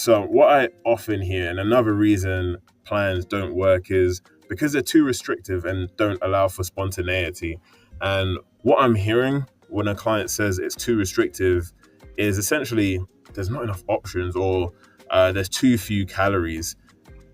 So what I often hear, and another reason plans don't work, is because they're too restrictive and don't allow for spontaneity. And what I'm hearing when a client says it's too restrictive is essentially there's not enough options, or there's too few calories.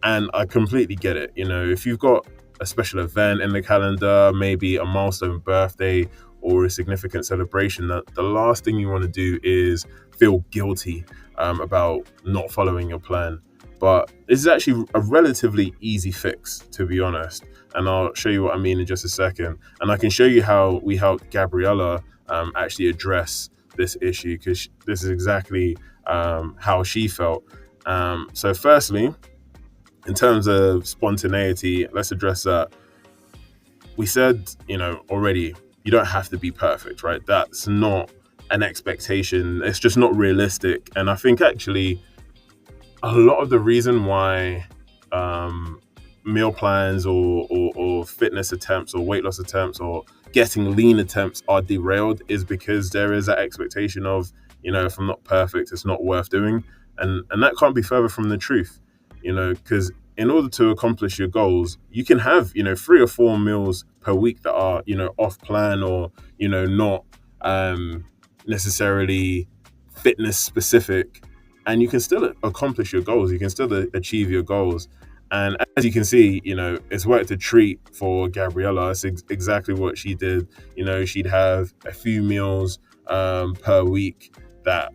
And I completely get it. If you've got a special event in the calendar, maybe a milestone birthday or a significant celebration, that the last thing you want to do is feel guilty about not following your plan. But this is actually a relatively easy fix, to be honest. And I'll show you what I mean in just a second. And I can show you how we helped Gabriella actually address this issue, because this is exactly how she felt. So, firstly, in terms of spontaneity, let's address that. We said, already, you don't have to be perfect, right? That's not an expectation. It's just not realistic. And I think actually a lot of the reason why meal plans or fitness attempts or weight loss attempts or getting lean attempts are derailed is because there is that expectation of, if I'm not perfect, it's not worth doing. And that can't be further from the truth, because in order to accomplish your goals, you can have, 3 or 4 meals per week that are, off plan, or, not necessarily fitness specific, and you can still accomplish your goals. You can still achieve your goals. And as you can see, it's worked a treat for Gabriella. It's exactly what she did. She'd have a few meals per week that,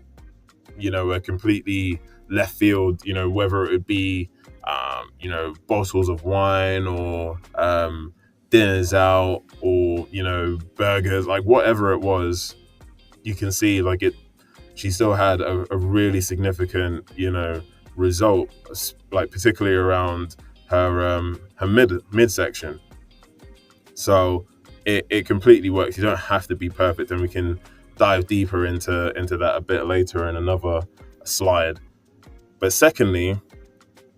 were completely left field, whether it would be, bottles of wine, or dinners out, or, burgers, like whatever it was. You can see, like, she still had a really significant, result, like particularly around her midsection. So it completely works. You don't have to be perfect, and we can dive deeper into that a bit later in another slide. But secondly,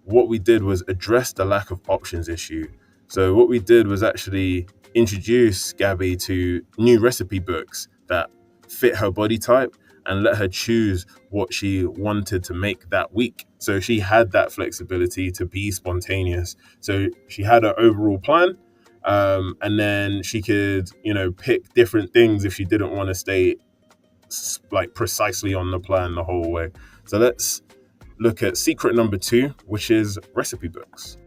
what we did was address the lack of options issue. So what we did was actually introduce Gabby to new recipe books that fit her body type and let her choose what she wanted to make that week. So she had that flexibility to be spontaneous. So she had her overall plan, and then she could, pick different things if she didn't want to stay like precisely on the plan the whole way. So let's look at secret number 2, which is recipe books.